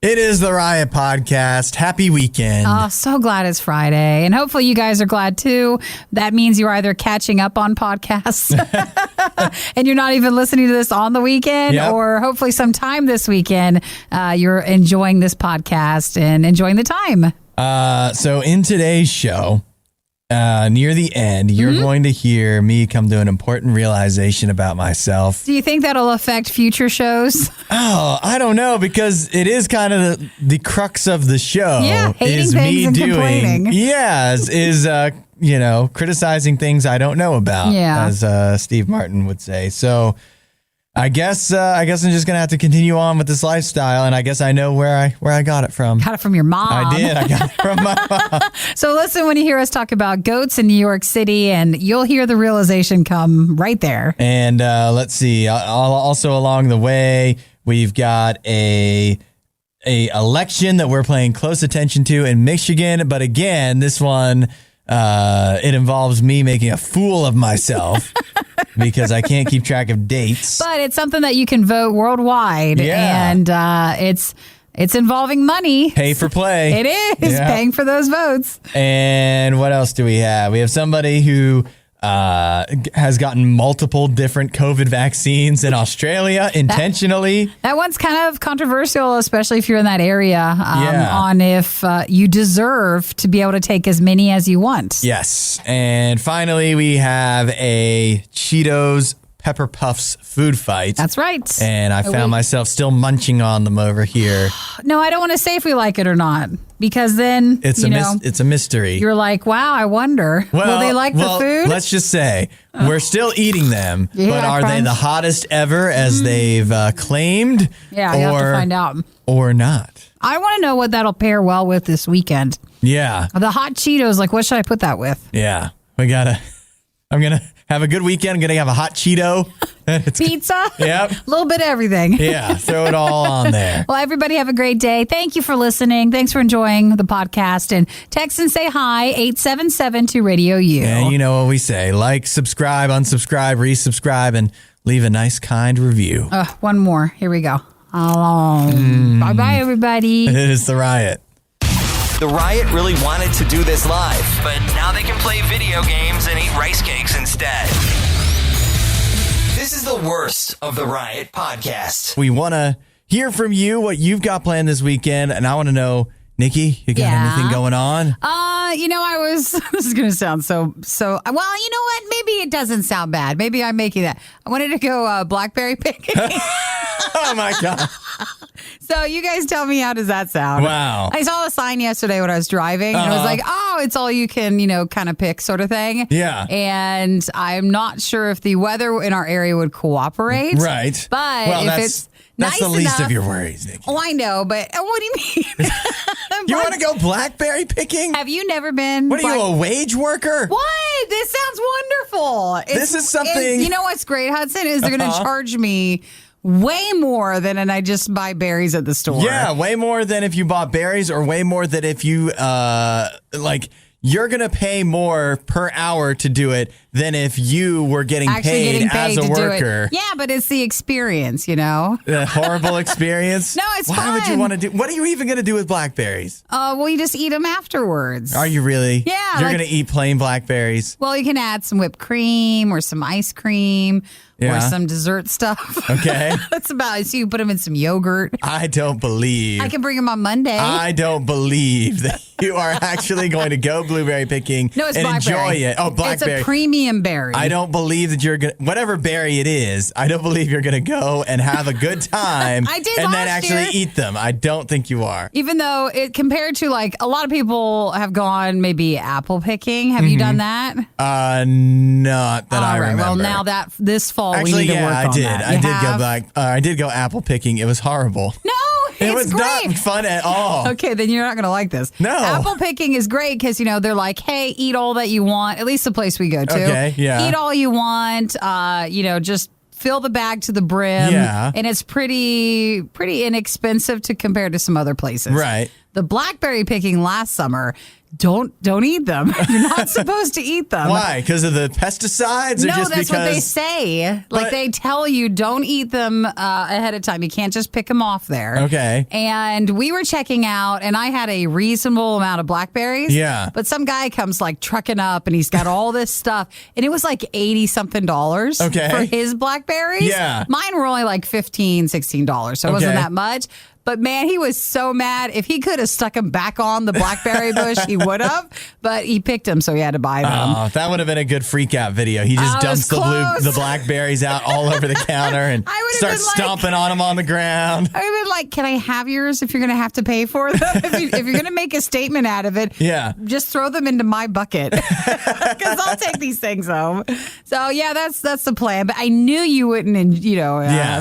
It is the Riot Podcast. Happy weekend. Oh, so glad it's Friday. And hopefully you guys are glad too. That means you're either catching up on podcasts and you're not even listening to this on the weekend, or hopefully sometime this weekend you're enjoying this podcast and enjoying the time. So in today's show, near the end, you're going to hear me come to an important realization about myself. Do you think that'll affect future shows? Oh, I don't know, because it is kind of the crux of the show. Yeah, hating is things me and doing, complaining. Criticizing things I don't know about, as Steve Martin would say. So I guess I'm just gonna have to continue on with this lifestyle, and I guess I know where I got it from. Got it from your mom. I did. I got it from my mom. So listen when you hear us talk about goats in New York City, and you'll hear the realization come right there. And let's see. Also along the way, we've got a election that we're paying close attention to in Michigan. But again, this one it involves me making a fool of myself. Because I can't keep track of dates. But it's something that you can vote worldwide. Yeah. And it's involving money. Pay for play. It is paying for those votes. And what else do we have? We have somebody who has gotten multiple different COVID vaccines in Australia intentionally. That one's kind of controversial, especially if you're in that area, on if you deserve to be able to take as many as you want. Yes. And finally, we have a Cheetos Pepper Puffs food fight. That's right. And I found myself still munching on them over here. No, I don't want to say if we like it or not, because then it's a mystery. You're like, wow, I wonder, will they like the food? Let's just say we're still eating them, but are they the hottest ever as they've claimed? Yeah, you have to find out. Or not. I want to know what that'll pair well with this weekend. Yeah. The hot Cheetos, like what should I put that with? Yeah. I'm going to have a good weekend. I'm going to have a hot Cheeto. Pizza? Yep. A little bit of everything. Yeah, throw it all on there. Well, everybody have a great day. Thank you for listening. Thanks for enjoying the podcast. And text and say hi, 877 to RadioU. And you know what we say. Like, subscribe, unsubscribe, resubscribe, and leave a nice, kind review. One more. Here we go. Bye-bye, everybody. It is the Riot. The Riot really wanted to do this live, but now they can play video games and eat rice cakes instead. This is the worst of the Riot Podcast. We want to hear from you what you've got planned this weekend, and I want to know, Nikki, you got anything going on? This is going to sound so, well, you know what? Maybe it doesn't sound bad. Maybe I'm making that. I wanted to go Blackberry Picking. Oh, my God. So you guys tell me, how does that sound? Wow. I saw the sign yesterday when I was driving, and it was like, it's all you can, kind of pick sort of thing. Yeah. And I'm not sure if the weather in our area would cooperate. Right. But it's that's nice the least enough, of your worries, Nikki. Oh, I know, but what do you mean? You want to go blackberry picking? Have you never been? What are you, a wage worker? What? This sounds wonderful. This is something. You know what's great, Hudson, is they're going to charge me way more than I just buy berries at the store. Yeah, way more than if you bought berries, or way more than if you you're going to pay more per hour to do it than if you were getting paid as a worker. Yeah, but it's the experience, The horrible experience? No, it's fun. Why would you want to do? What are you even going to do with blackberries? Well, you just eat them afterwards. Are you really? Yeah. You're going to eat plain blackberries? Well, you can add some whipped cream or some ice cream. Or some dessert stuff. Okay. That's about it. So you put them in some yogurt. I don't believe. I can bring them on Monday. I don't believe that you are actually going to go blueberry picking and enjoy it. Oh, blackberry. It's a premium berry. I don't believe that you're going to, whatever berry it is, I don't believe you're going to go and have a good time I did and then last actually year. eat them. I don't think you are. Even though compared to a lot of people have gone maybe apple picking. Have you done that? Not that I remember. Well, now this fall we need to work on that. I did go apple picking. It was horrible. No, it was great. not fun at all. Okay, then you're not going to like this. No. Apple picking is great because, they're like, hey, eat all that you want. At least the place we go to. Okay, yeah. Eat all you want. Just fill the bag to the brim. Yeah. And it's pretty inexpensive to compare to some other places. Right. the blackberry picking last summer. Don't eat them. You're not supposed to eat them. Why? Because of the pesticides? Or No, just that's because... what they say. Like they tell you don't eat them ahead of time. You can't just pick them off there. Okay. And we were checking out, and I had a reasonable amount of blackberries. Yeah. But some guy comes like trucking up, and he's got all this stuff, and it was like $80-something for his blackberries. Yeah. Mine were only like $15, $16, so it wasn't that much. But man, he was so mad. If he could have stuck him back on the blackberry bush, he would have. But he picked them, so he had to buy them. Oh, that would have been a good freak out video. He just dumps the blackberries out all over the counter and starts stomping on them on the ground. I would have been like, can I have yours if you're going to have to pay for them? if you're going to make a statement out of it, just throw them into my bucket because I'll take these things home. So, yeah, that's the plan. But I knew you wouldn't,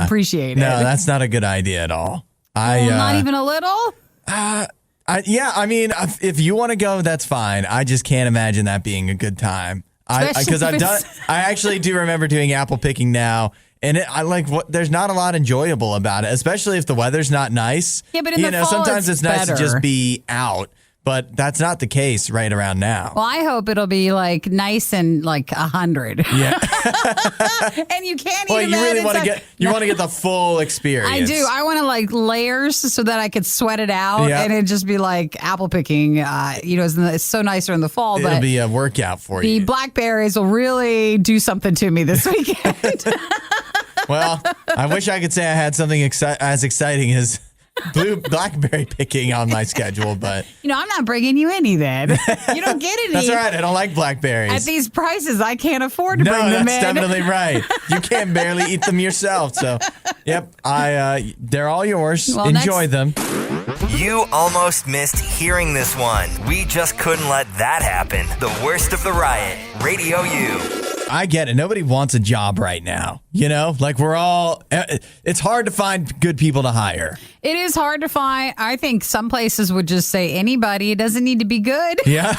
appreciate it. No, that's not a good idea at all. Not even a little? I mean, if you want to go, that's fine. I just can't imagine that being a good time. Because I actually do remember doing apple picking now, and there's not a lot enjoyable about it, especially if the weather's not nice. Yeah, but in the fall, sometimes it's nice better to just be out. But that's not the case right around now. Well, I hope it'll be like nice and like 100. Yeah. And you can't well, eat you really want to get the full experience. I do. I want to like layers so that I could sweat it out and it'd just be like apple picking. It's so nicer in the fall. It'll be a workout for you. The blackberries will really do something to me this weekend. Well, I wish I could say I had something as exciting as blackberry picking on my schedule, but I'm not bringing you any then. You don't get any. That's all right. I don't like blackberries. At these prices, I can't afford to bring them in. No, that's definitely right. You can't barely eat them yourself. So, yep, they're all yours. Well, enjoy them. You almost missed hearing this one. We just couldn't let that happen. The worst of the riot. Radio U. I get it. Nobody wants a job right now. It's hard to find good people to hire. It is hard to find. I think some places would just say anybody. It doesn't need to be good. Yeah.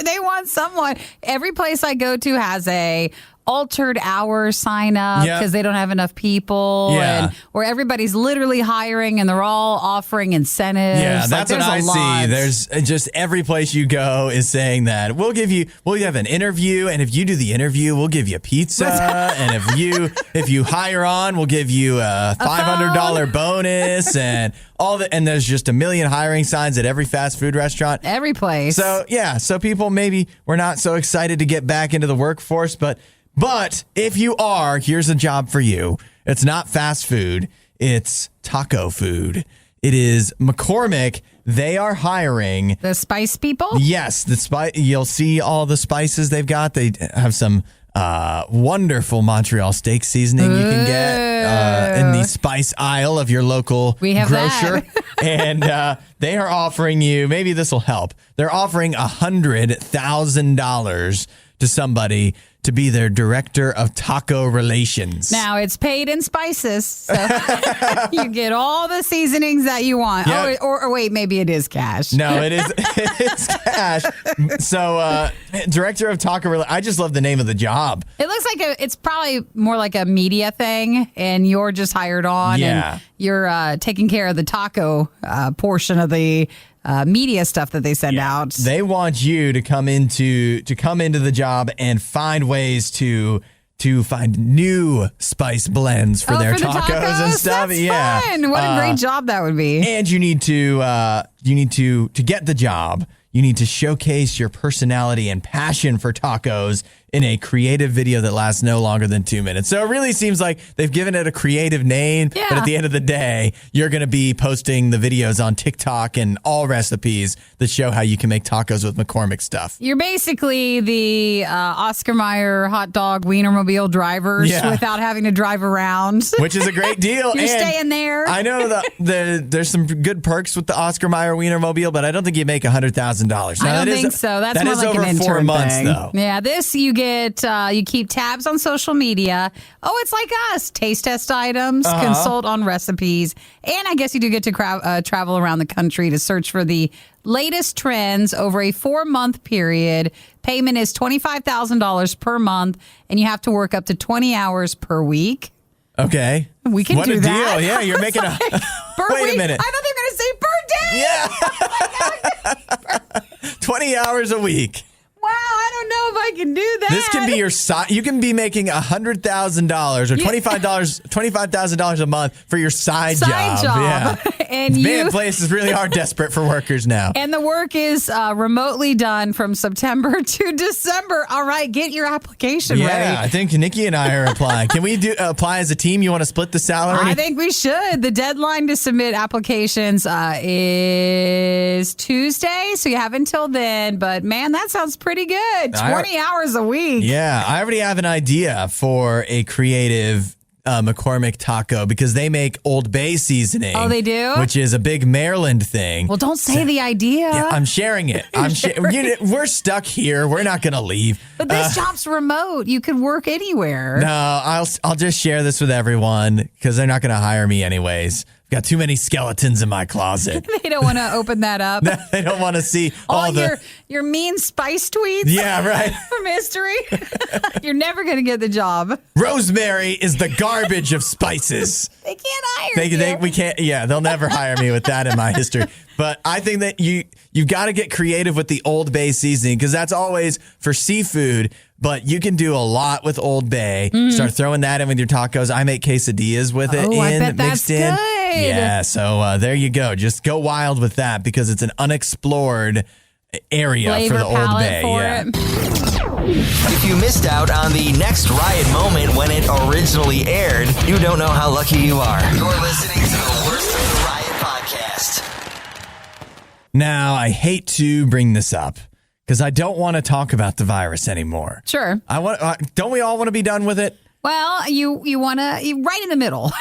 They want someone. Every place I go to has a altered hours sign up because they don't have enough people, or everybody's literally hiring and they're all offering incentives. Yeah, that's what I see. There's just every place you go is saying that we'll have an interview, and if you do the interview, we'll give you pizza, and if you hire on, we'll give you a $500 bonus, and and there's just a million hiring signs at every fast food restaurant, every place. So people maybe we're not so excited to get back into the workforce, but if you are, here's a job for you. It's not fast food. It's taco food. It is McCormick. They are hiring. The spice people? Yes. You'll see all the spices they've got. They have some wonderful Montreal steak seasoning you can get in the spice aisle of your local grocer. And they are offering you, maybe this will help. They're offering $100,000 to somebody to be their director of taco relations. Now, it's paid in spices, so you get all the seasonings that you want. Yep. Or wait, maybe it is cash. No, it's cash. So, director of taco, I just love the name of the job. It looks like it's probably more like a media thing, and you're just hired on, and you're taking care of the taco portion of the media stuff that they send out. They want you to come into the job and find ways to find new spice blends for their tacos and stuff. That's fun. What a great job that would be. And you need to get the job. You need to showcase your personality and passion for tacos in a creative video that lasts no longer than 2 minutes. So it really seems like they've given it a creative name, but at the end of the day, you're going to be posting the videos on TikTok and all recipes that show how you can make tacos with McCormick stuff. You're basically the Oscar Mayer hot dog Wienermobile drivers without having to drive around. Which is a great deal. You're staying there. I know there's some good perks with the Oscar Mayer Wienermobile, but I don't think you make $100,000. I don't think so. That's more like an intern over 4 months, thing. Though. Yeah, this you get. You keep tabs on social media. Oh, it's like us. Taste test items, consult on recipes, and I guess you do get to travel around the country to search for the latest trends over a 4-month period. Payment is $25,000 per month, and you have to work up to 20 hours per week. Okay. We can do that. What a deal. Yeah, you're making per Wait week? a minute. I thought they were going to say per day. Yeah. 20 hours a week. Wow, I don't know if I can do that. This can be your side. You can be making $100,000 or $25,000 a month for your side job. Yeah. And places really are desperate for workers now. And the work is remotely done from September to December. All right, get your application ready. Yeah, I think Nikki and I are applying. Can we apply as a team? You want to split the salary? I think we should. The deadline to submit applications is Tuesday, so you have until then. But man, that sounds pretty good. 20 hours a week. Yeah, I already have an idea for a creative McCormick taco because they make Old Bay seasoning. Oh, they do? Which is a big Maryland thing. Well, don't say the idea. Yeah, I'm sharing it. We're stuck here. We're not going to leave. But this job's remote. You could work anywhere. No, I'll just share this with everyone because they're not going to hire me anyways. Got too many skeletons in my closet. They don't want to open that up. They don't want to see all your mean spice tweets. Yeah, right. From history. You're never going to get the job. Rosemary is the garbage of spices. They can't hire you. We can't. Yeah, they'll never hire me with that in my history. But I think that you've got to get creative with the Old Bay seasoning because that's always for seafood. But you can do a lot with Old Bay. Start throwing that in with your tacos. I make quesadillas with it I bet that's mixed in. Good. Yeah, so there you go. Just go wild with that because it's an unexplored area Flavor for the Old Bay. It. If you missed out on the next Riot moment when it originally aired, you don't know how lucky you are. You're listening to the Worst of the Riot podcast. Now, I hate to bring this up because I don't want to talk about the virus anymore. Sure. Don't we all want to be done with it? Well, you want to right in the middle.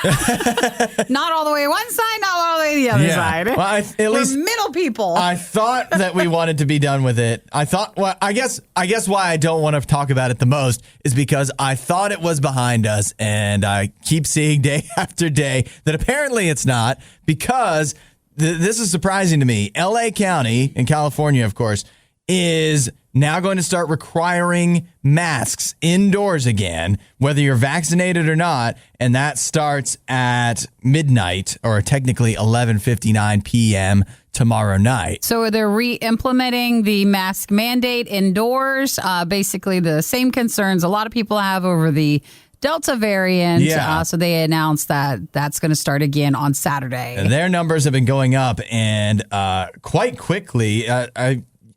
Not all the way one side, not all the way the other side. Well, We're middle people. I thought that we wanted to be done with it. I guess why I don't want to talk about it the most is because I thought it was behind us, and I keep seeing day after day that apparently it's not because this is surprising to me. LA County in California, of course, is now going to start requiring masks indoors again, whether you're vaccinated or not. And that starts at midnight, or technically 11:59 p.m. tomorrow night. So they're re-implementing the mask mandate indoors. Basically the same concerns a lot of people have over the Delta variant. Yeah. So they announced that that's going to start again on Saturday. And their numbers have been going up, and quite quickly.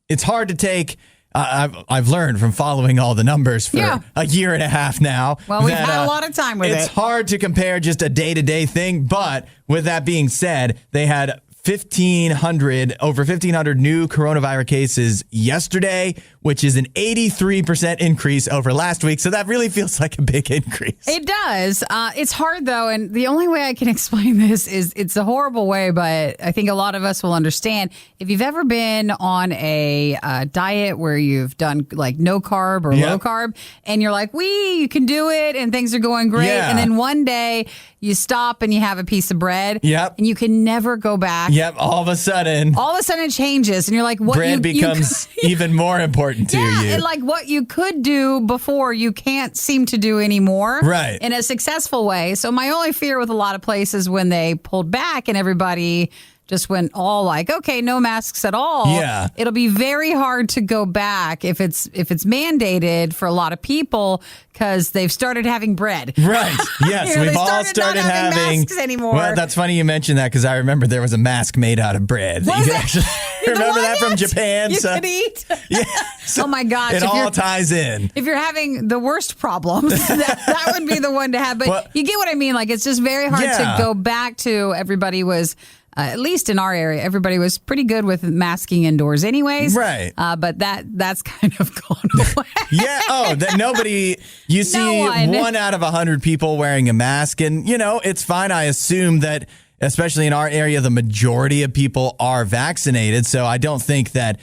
It's hard to take. I've learned from following all the numbers for a year and a half now. Well, we've had a lot of time with it. It's hard to compare just a day-to-day thing. But with that being said, they had over 1,500 new coronavirus cases yesterday, which is an 83% increase over last week. So that really feels like a big increase. It does. It's hard, though. And the only way I can explain this is it's a horrible way, but I think a lot of us will understand. If you've ever been on a diet where you've done like no carb or low carb, and you're like, you can do it, and things are going great. Yeah. And then one day you stop and you have a piece of bread. Yep. And you can never go back. Yep. All of a sudden it changes. And you're like, what? Bread becomes even more important to you. And like what you could do before, you can't seem to do anymore. Right. In a successful way. So my only fear with a lot of places when they pulled back and everybody just went all like, okay, no masks at all. Yeah. It'll be very hard to go back if it's mandated for a lot of people because they've started having bread. Right. Yes. We've all started not having masks anymore. Well, that's funny you mentioned that because I remember there was a mask made out of bread. Was You it? actually remember that from Japan? You could eat. Yeah. So oh my gosh. It all ties in. If you're having the worst problems, that would be the one to have. But you get what I mean? Like it's just very hard to go back to everybody was at least in our area, everybody was pretty good with masking indoors anyways. Right. But that's kind of gone away. Yeah. Oh, that nobody, you see one out of 100 people wearing a mask, and, it's fine. I assume that, especially in our area, the majority of people are vaccinated. So I don't think that.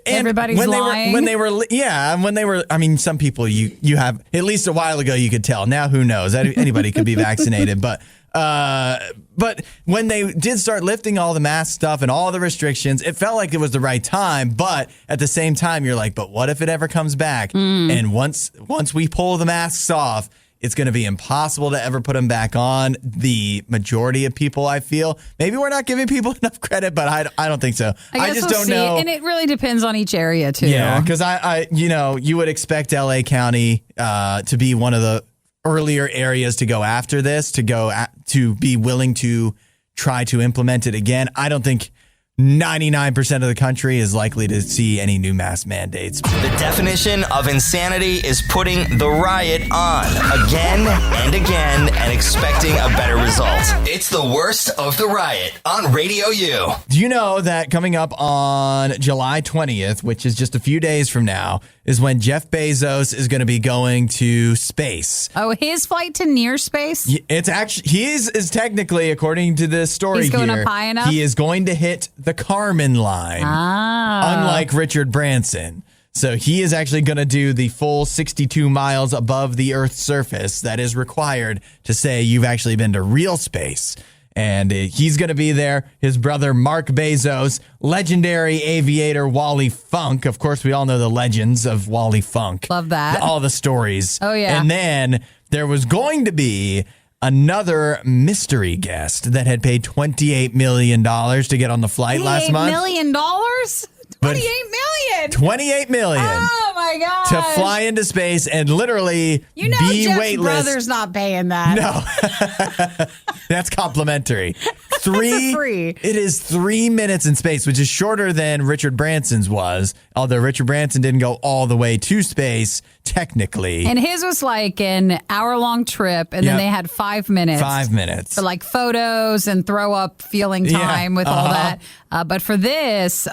Everybody's lying. When they were, I mean, some people you have, at least a while ago, you could tell. Now, who knows? Anybody could be vaccinated, but when they did start lifting all the mask stuff and all the restrictions, it felt like it was the right time. But at the same time, you're like, but what if it ever comes back? And once we pull the masks off, It's going to be impossible to ever put them back on. The majority of people, I feel, maybe we're not giving people enough credit, but I don't think so. I just don't know. And it really depends on each area too. Yeah, because you would expect LA County to be one of the earlier areas to go after this, to be willing to try to implement it again. I don't think 99% of the country is likely to see any new mask mandates. The definition of insanity is putting the riot on again and again and expecting a better result. It's the worst of the riot on RadioU. Do you know that coming up on July 20th, which is just a few days from now, is when Jeff Bezos is going to be going to space? Oh, his flight to near space? It's actually, he is technically, according to this story He's going here, up high enough? He is going to hit the Kármán line, unlike Richard Branson. So he is actually going to do the full 62 miles above the Earth's surface that is required to say you've actually been to real space. And he's going to be there. His brother, Mark Bezos, legendary aviator Wally Funk. Of course, we all know the legends of Wally Funk. Love that. All the stories. Oh, yeah. And then there was going to be another mystery guest that had paid $28 million to get on the flight last month. $28 million? $28 million? $28 million. Oh, my God. To fly into space and literally be Jeff's weightless. brother's not paying that. No. That's complimentary. Free. It is 3 minutes in space, which is shorter than Richard Branson's was, although Richard Branson didn't go all the way to space, technically. And his was like an hour-long trip, and then they had 5 minutes. 5 minutes. For like photos and throw-up feeling time with all that. But for this,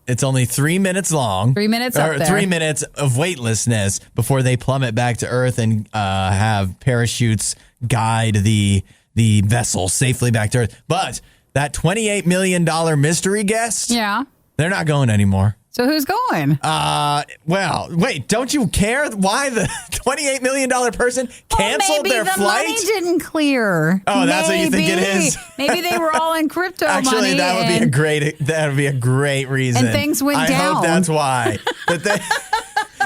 it's only 3 minutes long. 3 minutes up there. 3 minutes of weightlessness before they plummet back to Earth and have parachutes guide the vessel safely back to Earth. But that $28 million mystery guest, they're not going anymore. So who's going? Well, wait, don't you care why the $28 million person canceled their flight? Maybe the money didn't clear. Oh, that's what you think it is? Maybe they were all in crypto money. Actually, that would be a great reason. And things went down. I hope that's why.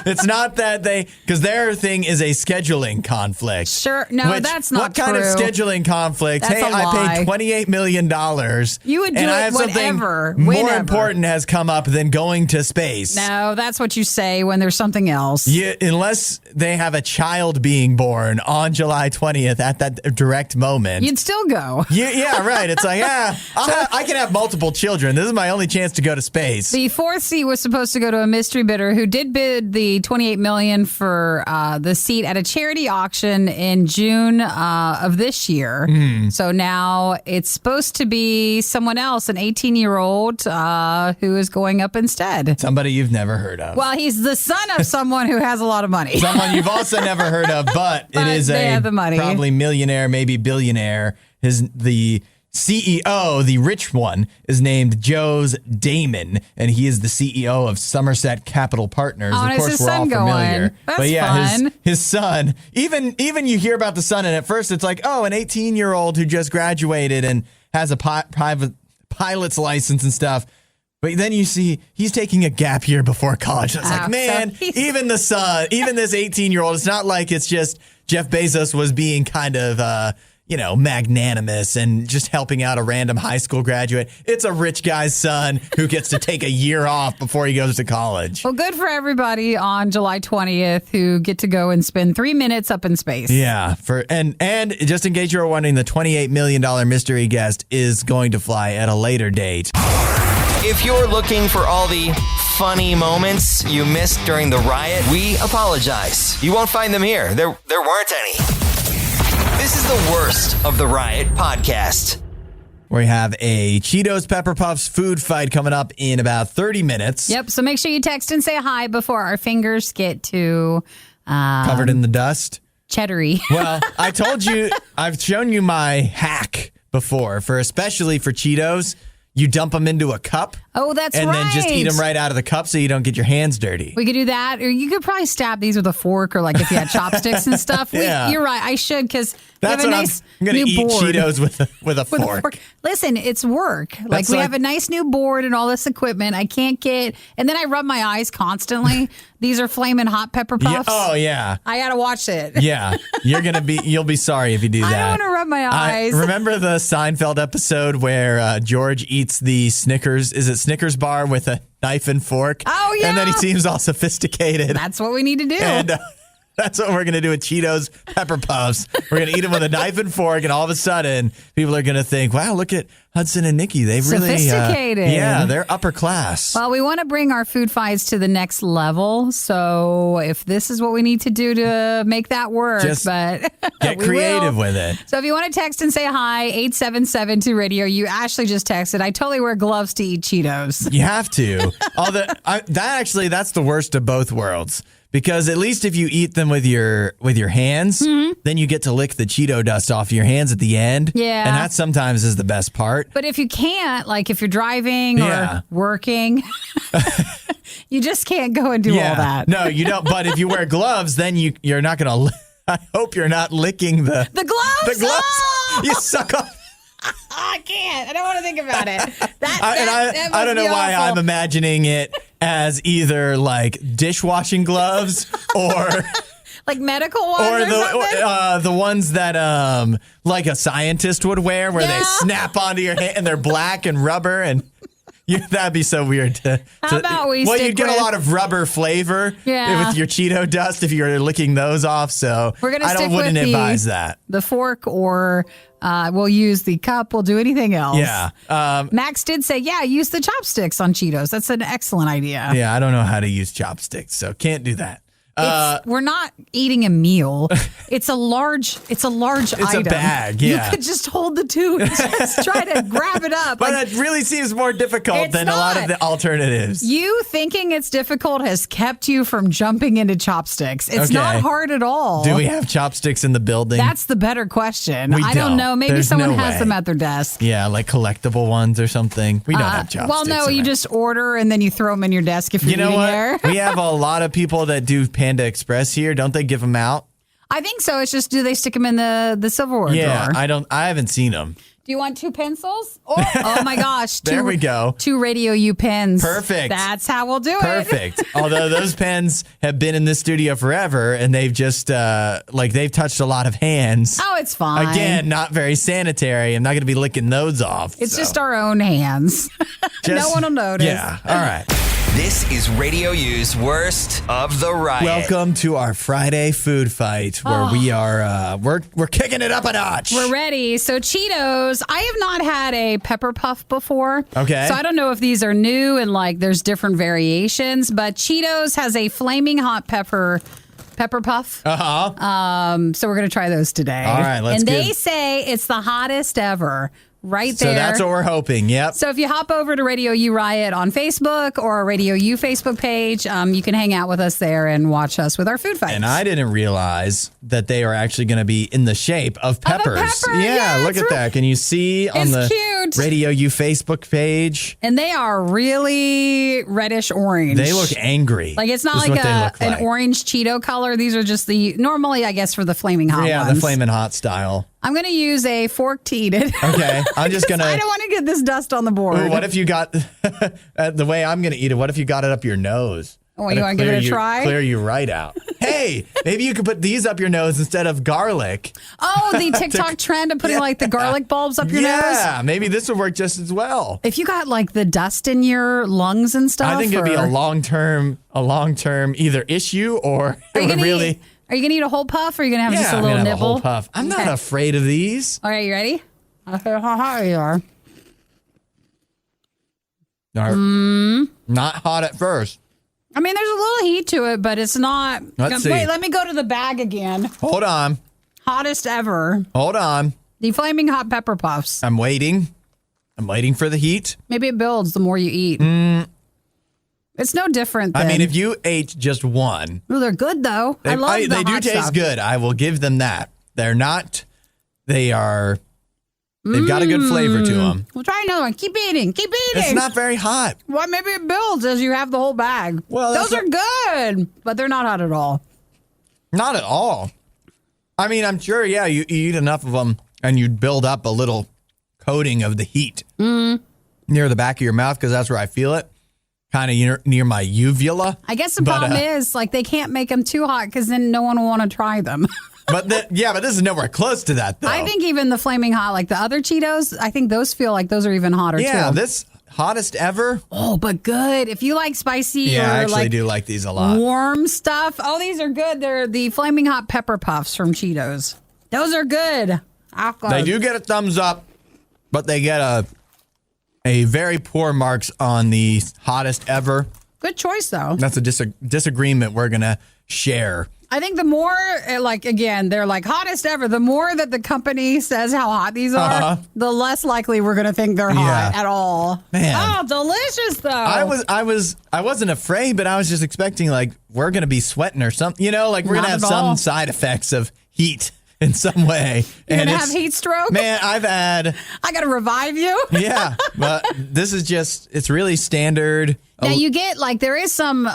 It's not that because their thing is a scheduling conflict. Sure. No, that's not true. What kind of scheduling conflict? That's a lie. I paid $28 million. You would do and I it have whatever. Something more important has come up than going to space. No, that's what you say when there's something else. Unless they have a child being born on July 20th at that direct moment. You'd still go. Yeah, right. It's like, I can have multiple children. This is my only chance to go to space. The fourth seat was supposed to go to a mystery bidder who did bid the $28 million for the seat at a charity auction in June of this year. So now it's supposed to be someone else, an 18-year-old who is going up instead. Somebody you've never heard of. Well, he's the son of someone who has a lot of money. Someone you've also never heard of, but it is probably millionaire, maybe billionaire. The CEO, the rich one, is named Joe's Damon, and he is the CEO of Somerset Capital Partners. Oh, of course, his we're all son familiar. going. That's but yeah, fun. His son. Even you hear about the son, and at first it's like, an 18-year-old who just graduated and has a private pilot's license and stuff. But then you see he's taking a gap year before college. It's like, man, even the son, even this 18-year-old, it's not like it's just Jeff Bezos was being kind of magnanimous and just helping out a random high school graduate. It's a rich guy's son who gets to take a year off before he goes to college. Well, good for everybody on July 20th who get to go and spend 3 minutes up in space. Yeah. And just in case you were wondering, the $28 million mystery guest is going to fly at a later date. If you're looking for all the funny moments you missed during the riot, we apologize. You won't find them here. There weren't any. This is the worst of the Riot podcast. We have a Cheetos Pepper Puffs food fight coming up in about 30 minutes. Yep. So make sure you text and say hi before our fingers get too covered in the dust. Cheddary. Well, I told you, I've shown you my hack before especially for Cheetos. You dump them into a cup. Oh, that's right. And then just eat them right out of the cup so you don't get your hands dirty. We could do that. Or you could probably stab these with a fork or like if you had chopsticks and stuff. Yeah. You're right. I should because That's what I'm going to eat board. Cheetos with a fork. Listen, it's work. Like we have a nice new board and all this equipment. I can't get, and then I rub my eyes constantly. These are flaming hot pepper puffs. Oh yeah. I got to watch it. Yeah. You'll be sorry if you do that. I don't want to rub my eyes. Remember the Seinfeld episode where George eats the Snickers, is it Snickers bar with a knife and fork? Oh yeah. And then he seems all sophisticated. That's what we need to do. And that's what we're going to do with Cheetos Pepper Puffs. We're going to eat them with a knife and fork, and all of a sudden, people are going to think, wow, look at Hudson and Nikki. They've really... Sophisticated. Yeah, they're upper class. Well, we want to bring our food fights to the next level. So if this is what we need to do to make that work, but get creative with it. So if you want to text and say hi, 877-2-RADIO. You Ashley just texted, I totally wear gloves to eat Cheetos. You have to. That's the worst of both worlds. Because at least if you eat them with your hands, then you get to lick the Cheeto dust off your hands at the end. Yeah. And that sometimes is the best part. But if you can't, like if you're driving or working, you just can't go and do all that. No, you don't. But if you wear gloves, then you're not going to... I hope you're not licking the gloves. The gloves. Oh! You suck off. I can't. I don't want to think about it. I don't know why I'm imagining it as either like dishwashing gloves or like medical ones or the ones that like a scientist would wear where they snap onto your hand and they're black and rubber and that'd be so weird. How about we you'd get a lot of rubber flavor with your Cheeto dust if you're licking those off. So I wouldn't advise that. The fork or we'll use the cup. We'll do anything else. Yeah. Max did say, use the chopsticks on Cheetos. That's an excellent idea. Yeah, I don't know how to use chopsticks, so can't do that. We're not eating a meal. It's a large item. It's a bag, yeah. You could just hold the two and just try to grab it up. But it really seems more difficult than a lot of the alternatives. You thinking it's difficult has kept you from jumping into chopsticks. It's not hard at all. Do we have chopsticks in the building? That's the better question. I don't know. Maybe someone has them at their desk. Yeah, like collectible ones or something. We don't have chopsticks. Well, no, you just order and then you throw them in your desk if you're eating there. We have a lot of people that do Panda Express here. Don't they give them out? I think so. It's just, do they stick them in the silverware drawer? I haven't seen them. Do you want 2 pencils? Oh my gosh. There we go. 2 RadioU pens. Perfect. That's how we'll do it. Perfect. Although those pens have been in this studio forever and they've just, they've touched a lot of hands. Oh, it's fine. Again, not very sanitary. I'm not going to be licking those off. It's just our own hands. No one will notice. Yeah. All right. This is RadioU's Worst of the Riot. Welcome to our Friday food fight where we are, we're kicking it up a notch. We're ready. So Cheetos, I have not had a pepper puff before. Okay. So I don't know if these are new and there's different variations, but Cheetos has a flaming hot pepper puff. Uh-huh. So we're going to try those today. All right, they say it's the hottest ever. Right there. So that's what we're hoping. Yep. So if you hop over to RadioU Riot on Facebook or RadioU Facebook page, you can hang out with us there and watch us with our food fights. And I didn't realize that they are actually going to be in the shape of peppers. Yeah, look at that. Can you see on the cute. RadioU Facebook page? And they are really reddish orange. They look angry. It's not like an orange Cheeto color. These are just normally, I guess, for the flaming hot ones. Yeah, the flaming hot style. I'm going to use a fork to eat it. Okay. I'm just going to... I don't want to get this dust on the board. Ooh, what if you got... the way I'm going to eat it, what if you got it up your nose? Oh, you want to give it a try? Clear you right out. Hey, maybe you could put these up your nose instead of garlic. Oh, the TikTok trend of putting the garlic bulbs up your nose? Yeah, maybe this would work just as well. If you got the dust in your lungs and stuff. I think it'd be a long-term either issue or it would really... Are you going to eat a whole puff or are you going to have just a little nibble? A whole puff. I'm not afraid of these. All right, you ready? Okay, how hot you are. Not hot at first. I mean, there's a little heat to it, but it's not. Let's see. Wait, let me go to the bag again. Hold on. Hottest ever. Hold on. The flaming hot pepper puffs. I'm waiting for the heat. Maybe it builds the more you eat. It's no different than... I mean, if you ate just one... Well, they're good, though. I love the They do hot taste stuff. good. I will give them that. They're not... They are... They've got a good flavor to them. We'll try another one. Keep eating. It's not very hot. Well, maybe it builds as you have the whole bag. Well, those are good, but they're not hot at all. Not at all. I mean, I'm sure, yeah, you eat enough of them and you'd build up a little coating of the heat near the back of your mouth because that's where I feel it. Kind of near my uvula. I guess the problem is, like, they can't make them too hot because then no one will want to try them. But this is nowhere close to that, though. I think even the Flaming Hot, like the other Cheetos, I think those feel like those are even hotter, too. Yeah, this hottest ever. Oh, but good. If you like spicy I actually like do like these a lot. Warm stuff. Oh, these are good. They're the Flaming Hot Pepper Puffs from Cheetos. Those are good. They do get a thumbs up, but they get a very poor marks on the hottest ever. Good choice, though. That's a disagreement we're going to share. I think the more, like, again, they're like hottest ever. The more that the company says how hot these are, the less likely we're going to think they're hot at all. Man. Oh, delicious, though. I wasn't afraid, but I was just expecting, like, we're going to be sweating or something. You know, like, we're going to have some side effects of heat in some way. You're going to have heat stroke? Man, I got to revive you? Yeah, but this is just, it's really standard. Now, you get, like, there is some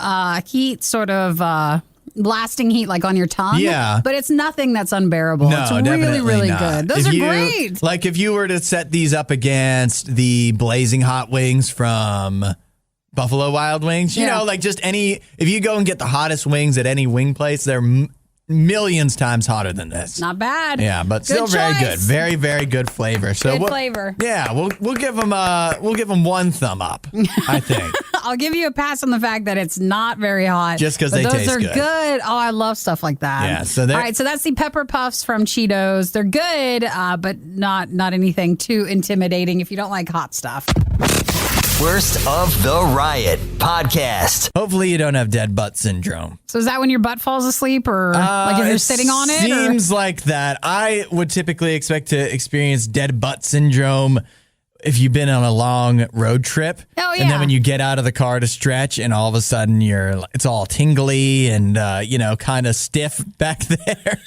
heat sort of... lasting heat like on your tongue. Yeah. But it's nothing that's unbearable. No, it's really, really not. good. Those are great. Like if you were to set these up against the blazing hot wings from Buffalo Wild Wings, you know, like just if you go and get the hottest wings at any wing place, they're millions times hotter than this. Not bad. Yeah, but still very good. Very, very good flavor. So good flavor. Yeah, we'll give them one thumb up, I think. I'll give you a pass on the fact that it's not very hot. Just because they taste good. Those are good. Oh, I love stuff like that. Yeah. So all right, so that's the Pepper Puffs from Cheetos. They're good, but not anything too intimidating if you don't like hot stuff. Worst of the Riot podcast. Hopefully you don't have dead butt syndrome. So is that when your butt falls asleep or like if you're sitting on it? Seems like that. I would typically expect to experience dead butt syndrome if you've been on a long road trip. Oh, yeah. And then when you get out of the car to stretch and all of a sudden it's all tingly and, kind of stiff back there.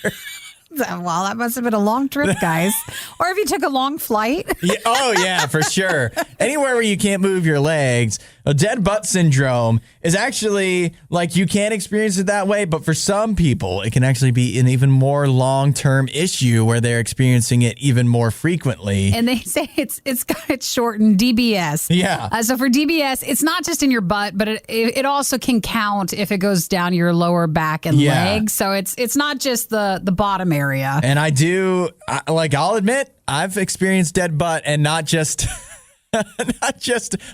Well, that must have been a long trip, guys. Or if you took a long flight. Yeah, for sure. Anywhere where you can't move your legs. A dead butt syndrome is actually like you can't experience it that way, but for some people, it can actually be an even more long-term issue where they're experiencing it even more frequently. And they say it's shortened DBS. Yeah. So for DBS, it's not just in your butt, but it also can count if it goes down your lower back and legs. So it's not just the bottom area. And I'll admit, I've experienced dead butt and not just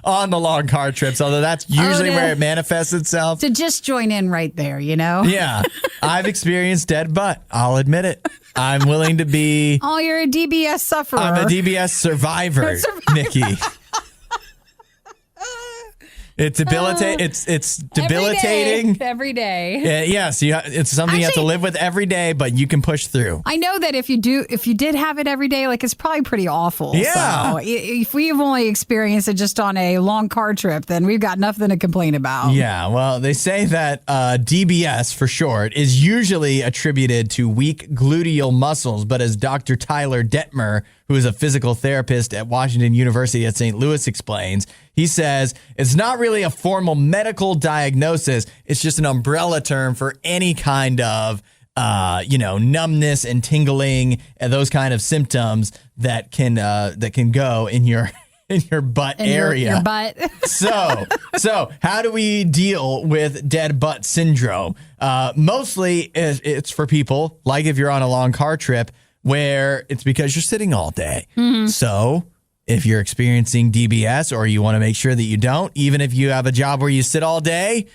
on the long car trips, although that's usually where it manifests itself. So just join in right there, you know? Yeah. I've experienced dead butt. I'll admit it. I'm willing to be... Oh, you're a DBS sufferer. I'm a DBS survivor, Nikki. It's debilitating. Every day. Yes, it's something you have to live with every day, but you can push through. I know that if you did have it every day, like it's probably pretty awful. Yeah. So if we've only experienced it just on a long car trip, then we've got nothing to complain about. Yeah. Well, they say that DBS for short is usually attributed to weak gluteal muscles, but as Dr. Tyler Detmer, who is a physical therapist at Washington University at St. Louis, explains, he says it's not really a formal medical diagnosis. It's just an umbrella term for any kind of, numbness and tingling and those kind of symptoms that can go in your butt area. Your butt. So how do we deal with dead butt syndrome? Mostly it's for people like if you're on a long car trip where it's because you're sitting all day. Mm-hmm. So if you're experiencing DBS or you want to make sure that you don't, even if you have a job where you sit all day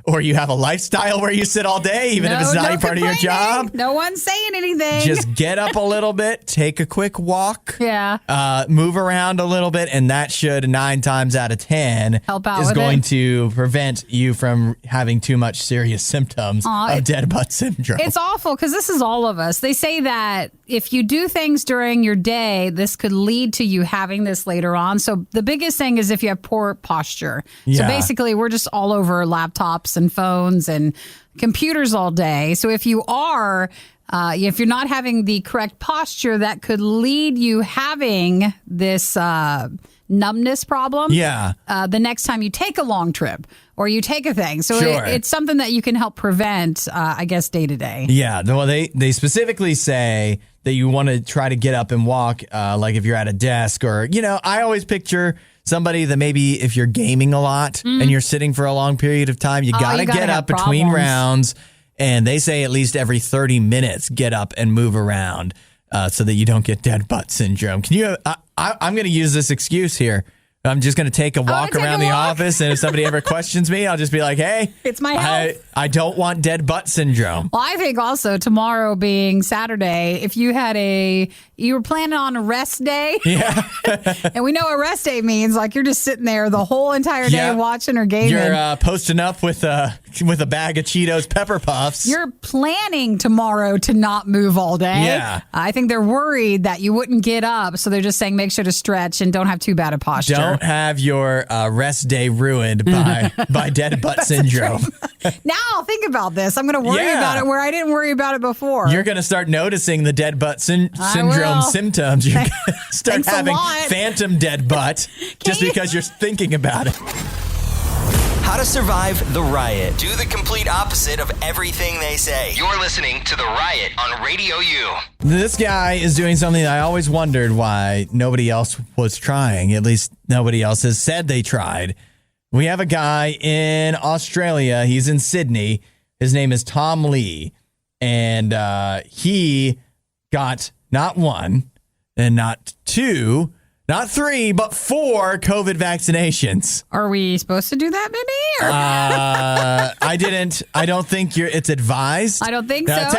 or you have a lifestyle where you sit all day, even if it's not any part of your job. No one's saying anything. Just get up a little bit, take a quick walk. Yeah. Move around a little bit, and that should 9 times out of 10 help out is going to prevent you from having too much serious symptoms of dead butt syndrome. It's awful because this is all of us. They say that if you do things during your day, this could lead to you having this later on. So the biggest thing is if you have poor posture. Yeah. So basically, we're just all over laptops and phones and computers all day. So if you are if you're not having the correct posture, that could lead you having this numbness problem. Yeah. The next time you take a long trip or you take a thing. So Sure. it's something that you can help prevent, I guess, day to day. Yeah. Well, they specifically say that you want to try to get up and walk, like if you're at a desk or, I always picture somebody that maybe if you're gaming a lot and you're sitting for a long period of time, you got to get up between rounds. And they say at least every 30 minutes, get up and move around so that you don't get dead butt syndrome. Can you? I'm going to use this excuse here. I'm just going to take a walk around the office, and if somebody ever questions me, I'll just be like, hey, it's my health. I don't want dead butt syndrome. Well, I think also tomorrow being Saturday, if you had you were planning on a rest day. Yeah. And we know what rest day means. Like you're just sitting there the whole entire day watching or gaming. You're posting up with a bag of Cheetos Pepper Puffs. You're planning tomorrow to not move all day. Yeah. I think they're worried that you wouldn't get up. So they're just saying make sure to stretch and don't have too bad a posture. Don't have your rest day ruined by dead butt syndrome. Now think about this. I'm going to worry about it where I didn't worry about it before. You're going to start noticing the dead butt syndrome symptoms. You're going to start having phantom dead butt just because you're thinking about it. How to survive the riot. Do the complete opposite of everything they say. You're listening to The Riot on Radio U. This guy is doing something that I always wondered why nobody else was trying. At least nobody else has said they tried. We have a guy in Australia. He's in Sydney. His name is Tom Lee. And he got not one and not two, not three, but 4 COVID vaccinations. Are we supposed to do that many? I don't think it's advised. I don't think so.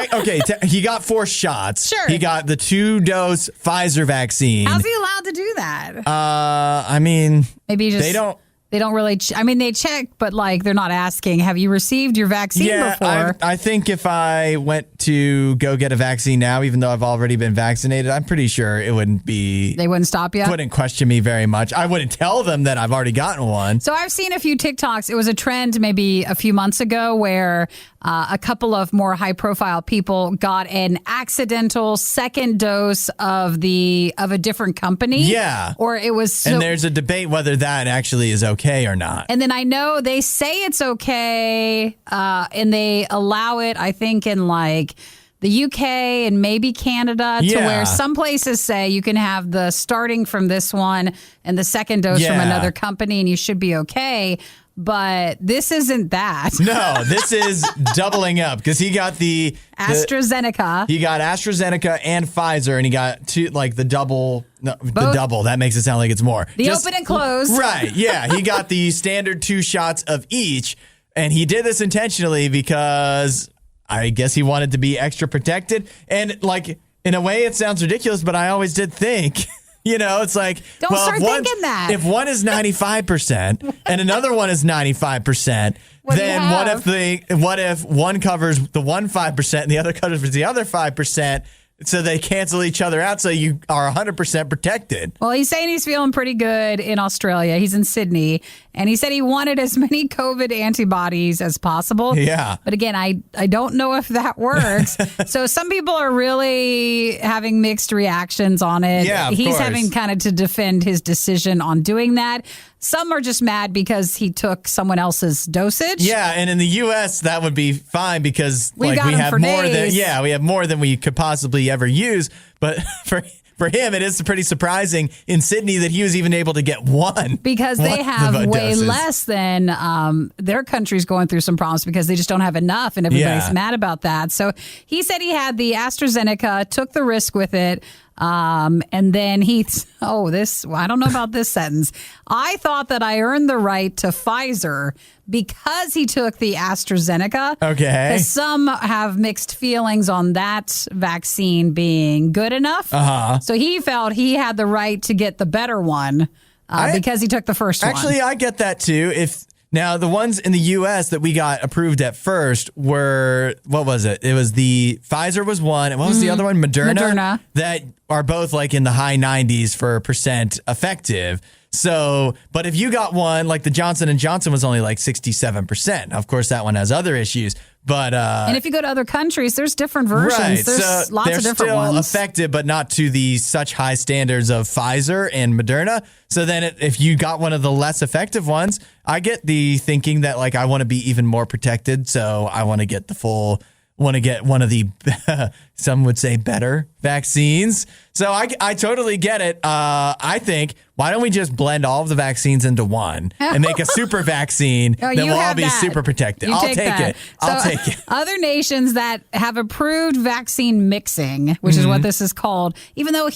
He got 4 shots. Sure. He got the 2-dose Pfizer vaccine. How's he allowed to do that? I mean, maybe just they don't. They don't really, they check, but like they're not asking, have you received your vaccine before? I think if I went to go get a vaccine now, even though I've already been vaccinated, I'm pretty sure it wouldn't be. They wouldn't stop you? Wouldn't question me very much. I wouldn't tell them that I've already gotten one. So I've seen a few TikToks. It was a trend maybe a few months ago where a couple of more high profile people got an accidental second dose of a different company. Yeah. Or it was. And there's a debate whether that actually is okay or not. And then I know they say it's okay and they allow it, I think, in like the UK and maybe Canada to where some places say you can have the starting from this one and the second dose from another company and you should be okay. But this isn't that. No, this is doubling up because he got the AstraZeneca. He got AstraZeneca and Pfizer, and he got the double. No, the double. That makes it sound like it's more. Open and close. Right. Yeah. He got the standard 2 shots of each, and he did this intentionally because I guess he wanted to be extra protected. And like in a way, it sounds ridiculous, but I always did think. It's like, don't start thinking that. If one is 95% and another one is 95%, then what if one covers the 5% and the other covers the other 5%? So they cancel each other out, so you are 100% protected. Well, he's saying he's feeling pretty good in Australia. He's in Sydney, and he said he wanted as many COVID antibodies as possible. Yeah. But again, I don't know if that works. So some people are really having mixed reactions on it. Yeah, He's course. having kind of to defend his decision on doing that. Some are just mad because he took someone else's dosage. Yeah, and in the U.S. that would be fine because we have more days. we have more than we could possibly ever use. But for him, it is pretty surprising in Sydney that he was even able to get one because they have way less than their country's going through some problems because they just don't have enough, and everybody's mad about that. So he said he had the AstraZeneca, took the risk with it. And then I don't know about this sentence. I thought that I earned the right to Pfizer because he took the AstraZeneca. Okay. Because some have mixed feelings on that vaccine being good enough. Uh-huh. So he felt he had the right to get the better one because he took the first one. Actually, I get that too. Now, the ones in the U.S. that we got approved at first were, what was it? It was the Pfizer was one. And what was the other one? Moderna. That are both like in the high 90s for % effective. So, but if you got one, like the Johnson & Johnson was only like 67%. Of course, that one has other issues. But and if you go to other countries, there's different versions. Right. There's so lots they're of different still ones. effective, but not to the such high standards of Pfizer and Moderna. So then if you got one of the less effective ones, I get the thinking that like I want to be even more protected. So I want to get want to get one of the, some would say better vaccines. So I totally get it. I think, why don't we just blend all of the vaccines into one and make a super vaccine that will all be super protected? I'll take it. I'll take it. Other nations that have approved vaccine mixing, which is what this is called, even though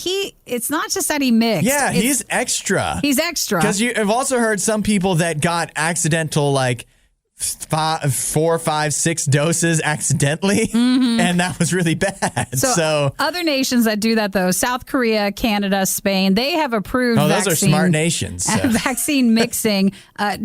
it's not just that he mixed. Yeah, he's extra. He's extra. Because I've also heard some people that got accidental, like, 4, 5, 6 doses accidentally, and that was really bad. So other nations that do that, though, South Korea, Canada, Spain, they have approved those are smart nations. So. Vaccine mixing.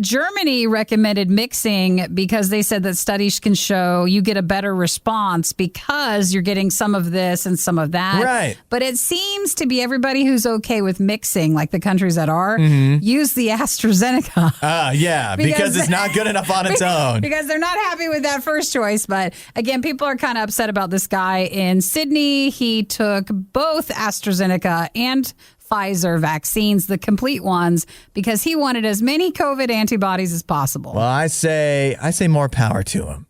Germany recommended mixing because they said that studies can show you get a better response because you're getting some of this and some of that. Right. But it seems to be everybody who's okay with mixing, like the countries that are, use the AstraZeneca. Yeah, because it's not good enough on its own. Because they're not happy with that first choice. But again, people are kind of upset about this guy in Sydney. He took both AstraZeneca and Pfizer vaccines, the complete ones, because he wanted as many COVID antibodies as possible. Well, I say more power to him.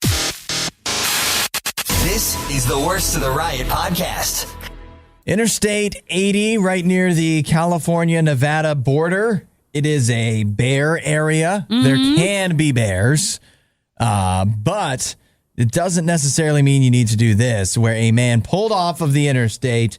This is the Worst of the Riot podcast. Interstate 80, right near the California-Nevada border. It is a bear area. There can be bears, but it doesn't necessarily mean you need to do this, where a man pulled off of the interstate,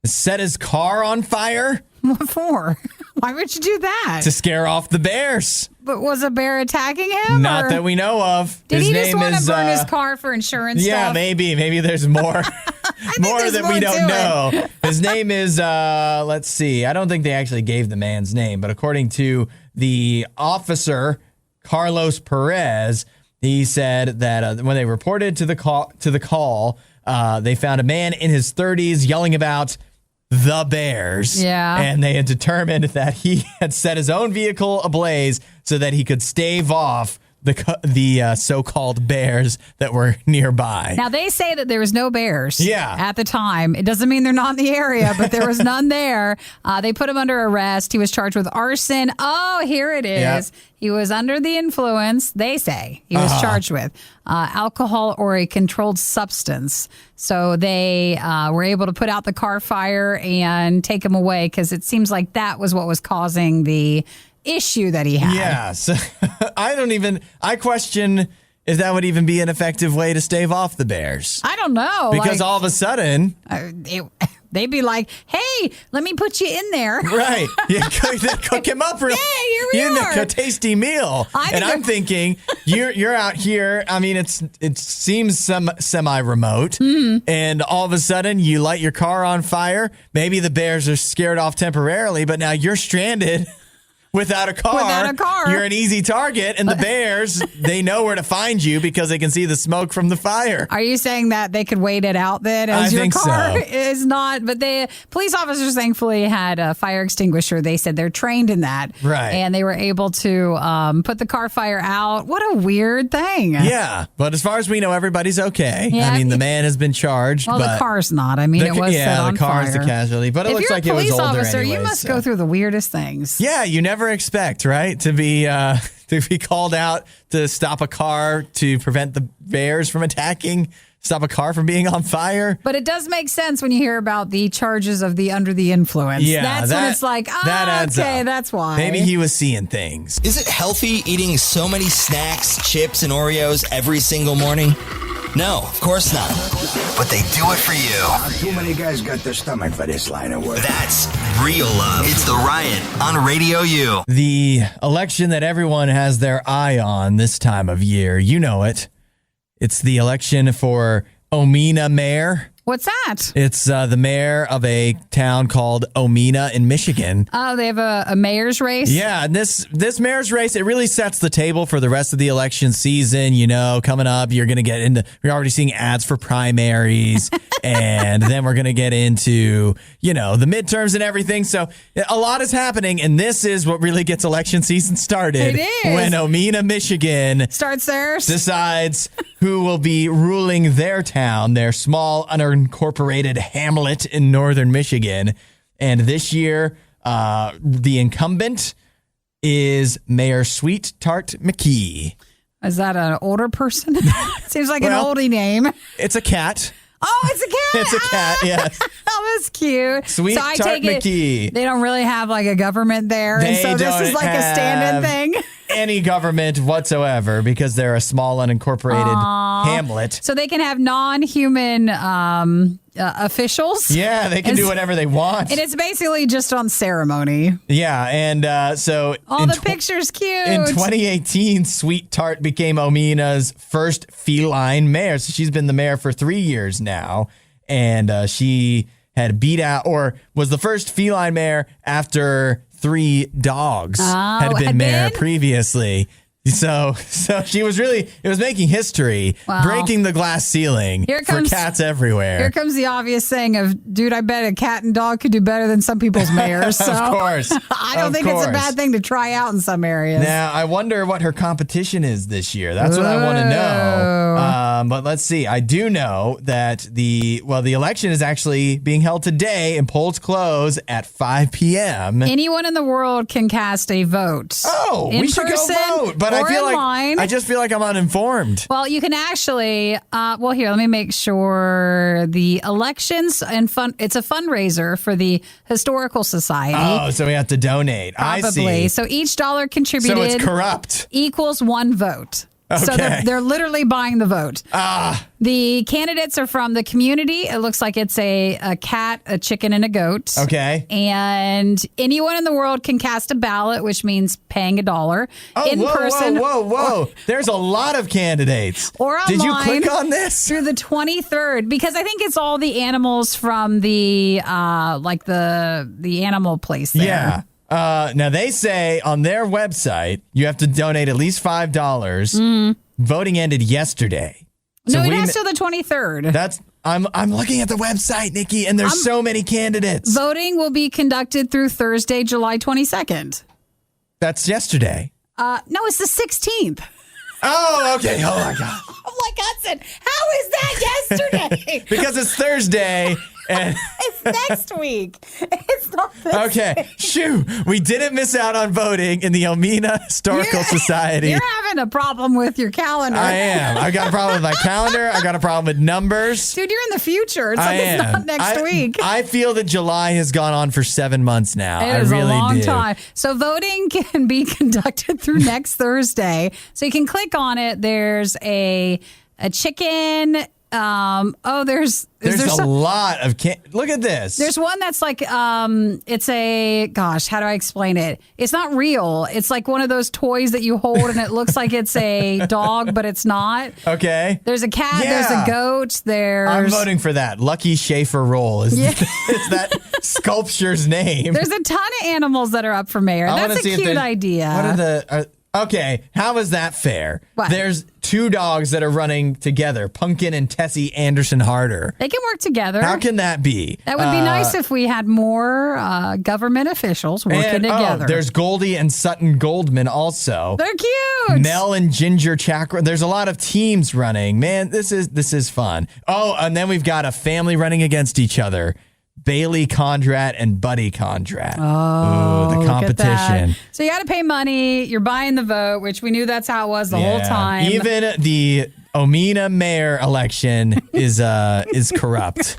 set his car on fire. What for? Why would you do that? To scare off the bears. But was a bear attacking him? Not that we know of. Did his he just name want to is, burn his car for insurance Yeah, stuff? maybe there's more. More there's that more we don't to know. His name is, let's see. I don't think they actually gave the man's name, but according to the officer, Carlos Perez, he said that when they reported to the call, they found a man in his 30s yelling about the bears. Yeah. And they had determined that he had set his own vehicle ablaze so that he could stave off the so-called bears that were nearby. Now, they say that there was no bears Yeah. at the time. It doesn't mean they're not in the area, but there was none there. They put him under arrest. He was charged with arson. Oh, here it is. Yeah. He was under the influence, they say. He was charged with alcohol or a controlled substance. So they were able to put out the car fire and take him away because it seems like that was what was causing the issue that he had. Yeah, so I question if that would even be an effective way to stave off the bears. I don't know. Because all of a sudden... they'd be like, hey, let me put you in there. Right. Yeah, cook him up real. Yeah, here we are. A tasty meal. I'm thinking, you're out here. I mean, it seems semi-remote. And all of a sudden, you light your car on fire. Maybe the bears are scared off temporarily, but now you're stranded. Without a car, you're an easy target, and the bears, they know where to find you because they can see the smoke from the fire. Are you saying that they could wait it out then as your car is not? But the police officers thankfully had a fire extinguisher. They said they're trained in that. Right. And they were able to put the car fire out. What a weird thing. Yeah. But as far as we know, everybody's okay. Yeah, I mean, the man has been charged. Well, but the car's not. I mean, it was set on fire. Yeah, the car's the casualty. But it looks like it was older anyway. If you're a police officer, you must go through the weirdest things. Yeah, you never expect, right, to be called out to stop a car to prevent the bears from attacking, stop a car from being on fire. But it does make sense when you hear about the charges of the under the influence. Yeah, when it's like, that adds okay, up. that's why. Maybe he was seeing things. Is it healthy eating so many snacks, chips, and Oreos every single morning? No, of course not. But they do it for you. Not too many guys got the stomach for this line of work. That's real love. It's The Riot on RadioU. The election that everyone has their eye on this time of year, you know it. It's the election for Omina Mayor. What's that? It's the mayor of a town called Omina in Michigan. Oh, they have a mayor's race? Yeah, and this mayor's race, it really sets the table for the rest of the election season. You know, coming up, you're already seeing ads for primaries, and then we're going to get into, the midterms and everything. So a lot is happening, and this is what really gets election season started. It is. When Omina, Michigan starts theirs. decides who will be ruling their town, their small unincorporated hamlet in northern Michigan. And this year, the incumbent is Mayor Sweet Tart McKee. Is that an older person? Seems like an oldie name. It's a cat. Oh, it's a cat. It's a cat, yes. Oh, that's cute. Sweet Tart McKee. They don't really have like a government there. And so this is like a stand-in thing. Any government whatsoever because they're a small unincorporated hamlet. So they can have non-human officials. Yeah, they can do whatever they want. And it's basically just on ceremony. Yeah, and so... the picture's cute. In 2018, Sweet Tart became Omina's first feline mayor. So she's been the mayor for 3 years now. And she had beat out, or was the first feline mayor after 3 dogs had been mayor previously. So she was it was making history, breaking the glass ceiling for cats everywhere. Here comes the obvious saying of, dude, I bet a cat and dog could do better than some people's mayors. So of course. I don't think it's a bad thing to try out in some areas. Now, I wonder what her competition is this year. That's what I want to know. But let's see. I do know that the election is actually being held today and polls close at 5 p.m. Anyone in the world can cast a vote. Oh, we should go vote. But I just feel like I'm uninformed. Well, you can actually, here, let me make sure the elections and it's a fundraiser for the Historical Society. Oh, so we have to donate. Probably. I see. So each dollar contributed so it's corrupt. Equals 1 vote. Okay. So they're literally buying the vote. The candidates are from the community. It looks like it's a cat, a chicken, and a goat. Okay. And anyone in the world can cast a ballot, which means paying $1 in person. Whoa. There's a lot of candidates. Or online. Did you click on this? Through the 23rd, because I think it's all the animals from the the animal place there. Yeah. Now, they say on their website, you have to donate at least $5. Voting ended yesterday. So it has till the 23rd. I'm looking at the website, Nikki, and there's so many candidates. Voting will be conducted through Thursday, July 22nd. That's yesterday. No, it's the 16th. Oh, okay. Oh, my God. I'm like, Hudson, how is that yesterday? Because it's Thursday. And it's next week. It's not this Okay. week. Shoo. We didn't miss out on voting in the Omina Historical Society. You're having a problem with your calendar. I am. I got a problem with my calendar. I got a problem with numbers. Dude, you're in the future. It's it's not next week. I feel that July has gone on for 7 months now. It is a long time. So voting can be conducted through next Thursday. So you can click on it. There's a chicken. There's a lot of look at this. There's one that's like it's a how do I explain it? It's not real. It's like one of those toys that you hold and it looks like it's a dog, but it's not. Okay. There's a cat. Yeah. There's a goat. I'm voting for that. Lucky Schaefer Roll is that sculpture's name. There's a ton of animals that are up for mayor. That's a cute idea. What are the? Okay, how is that fair? What? There's 2 dogs that are running together, Pumpkin and Tessie Anderson Harder. They can work together. How can that be? That would be nice if we had more government officials working together. There's Goldie and Sutton Goldman also. They're cute. Nell and Ginger Chakra. There's a lot of teams running. Man, this is fun. Oh, and then we've got a family running against each other. Bailey Condrat and Buddy Condrat. Oh, the competition. So you got to pay money. You're buying the vote, which we knew that's how it was the whole time. Even the Omina Mayor election is corrupt.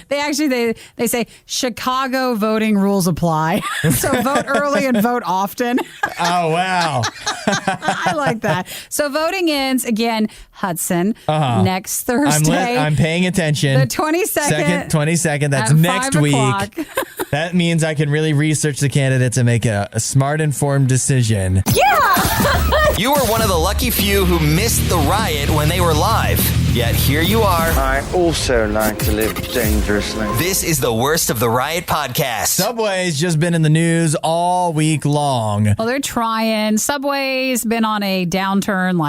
They say Chicago voting rules apply. So vote early and vote often. Oh, wow. I like that. So voting ends again, Hudson, next Thursday. I'm paying attention. The 22nd. 22nd. That's next week. That means I can really research the candidates and make a smart, informed decision. Yeah. You were one of the lucky few who missed the riot when they were live. Yet here you are. I also like to live dangerously. This is the worst of the Riot podcast. Subway's just been in the news all week long. Well, they're trying. Subway's been on a downturn,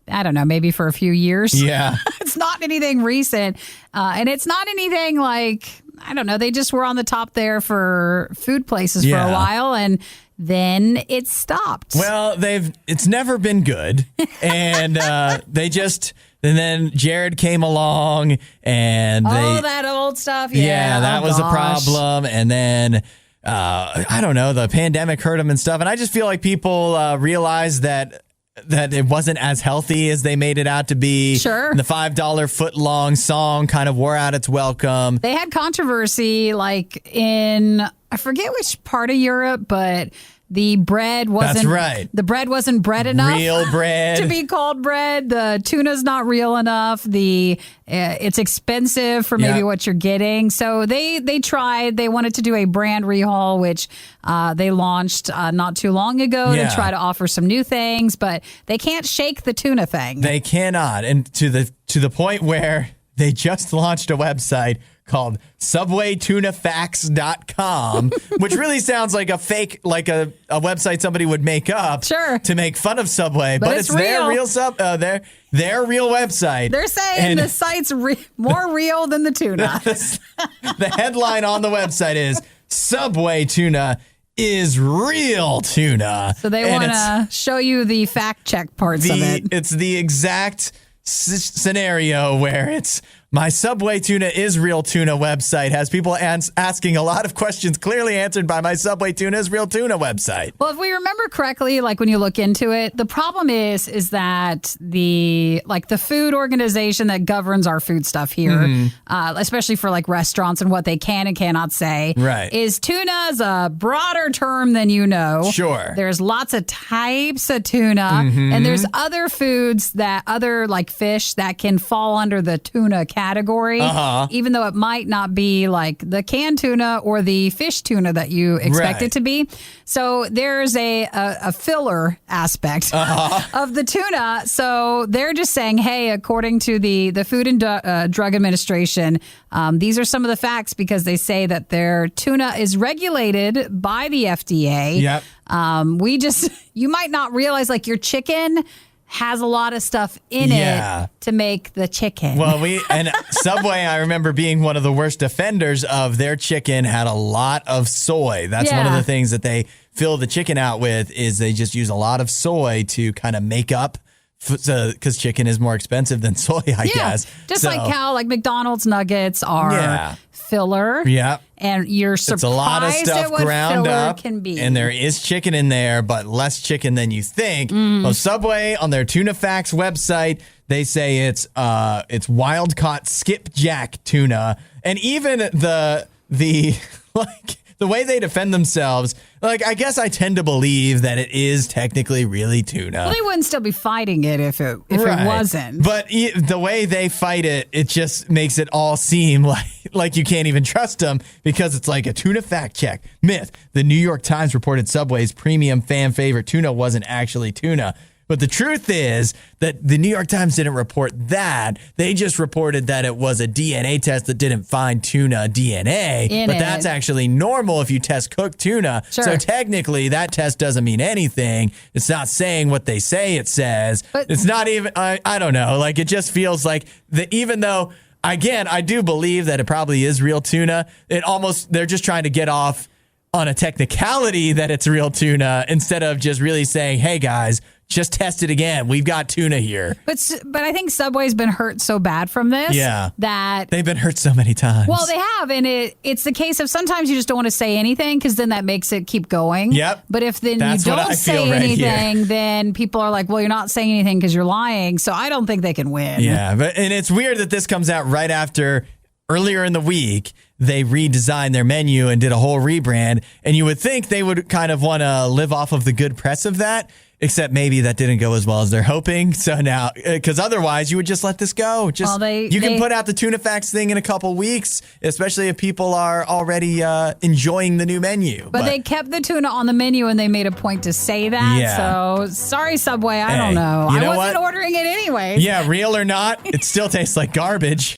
I don't know, maybe for a few years. Yeah. It's not anything recent. And it's not anything I don't know, they just were on the top there for food places for a while. And then it stopped. Well, it's never been good. And and then Jared came along and that old stuff. Yeah, that was a problem. And then I don't know, the pandemic hurt them and stuff. And I just feel like people realized that it wasn't as healthy as they made it out to be. Sure. And the $5 foot-long song kind of wore out its welcome. They had controversy like in, I forget which part of Europe, but the bread wasn't. That's right. The bread wasn't bread enough. Real bread. To be called bread. The tuna's not real enough. It's expensive for maybe what you're getting. So they tried. They wanted to do a brand rehaul, which they launched not too long ago to try to offer some new things, but they can't shake the tuna thing. They cannot. And to the point where they just launched a website called subwaytunafacts.com, which really sounds like a fake, like a website somebody would make up to make fun of Subway, but it's their real their real website. They're saying the site's more real than the tuna. The headline on the website is Subway tuna is real tuna. So they want to show you the fact check parts of it. It's the exact scenario where it's my Subway tuna is real tuna website has people asking a lot of questions clearly answered by my Subway tuna is real tuna website. Well, if we remember correctly, like when you look into it, the problem is that the food organization that governs our food stuff here, especially for like restaurants and what they can and cannot say, is tuna is a broader term than you know. Sure. There's lots of types of tuna, and there's other foods other like fish that can fall under the tuna category, even though it might not be like the canned tuna or the fish tuna that you expect it to be. So there's a filler aspect of the tuna. So they're just saying, hey, according to the Food and Drug Administration, these are some of the facts because they say that their tuna is regulated by the FDA. Yep. You might not realize like your chicken has a lot of stuff in it to make the chicken. Well, and Subway, I remember being one of the worst offenders of their chicken had a lot of soy. That's one of the things that they fill the chicken out with is they just use a lot of soy to kind of make up because chicken is more expensive than soy, I guess. Just like how like McDonald's nuggets are filler. Yeah. And you're surprised it's a lot of stuff at what ground filler up, can be. And there is chicken in there, but less chicken than you think. Well, Subway on their Tuna Facts website, they say it's wild caught skipjack tuna, and even the way they defend themselves. Like, I guess I tend to believe that it is technically really tuna. Well, they wouldn't still be fighting it if it wasn't. But the way they fight it, it just makes it all seem like you can't even trust them because it's like a tuna fact check. Myth. The New York Times reported Subway's premium fan favorite tuna wasn't actually tuna. But the truth is that the New York Times didn't report that. They just reported that it was a DNA test that didn't find tuna DNA. But that's actually normal if you test cooked tuna. Sure. So technically, that test doesn't mean anything. It's not saying what they say it says. But it's not even, I don't know. Like, it just feels like even though, again, I do believe that it probably is real tuna, they're just trying to get off on a technicality that it's real tuna instead of just really saying, hey, guys, just test it again. We've got tuna here. But I think Subway's been hurt so bad from this that they've been hurt so many times. Well, they have, and it's the case of sometimes you just don't want to say anything because then that makes it keep going. Yep. But if then you don't say anything, then people are like, well, you're not saying anything because you're lying. So I don't think they can win. Yeah, and it's weird that this comes out right after earlier in the week they redesigned their menu and did a whole rebrand, and you would think they would kind of want to live off of the good press of that. Except maybe that didn't go as well as they're hoping. So now, because otherwise you would just let this go. You can put out the Tuna Facts thing in a couple weeks, especially if people are already enjoying the new menu. But they kept the tuna on the menu and they made a point to say that. Yeah. So sorry, Subway. I don't know. I wasn't ordering it anyway. Yeah, real or not, it still tastes like garbage.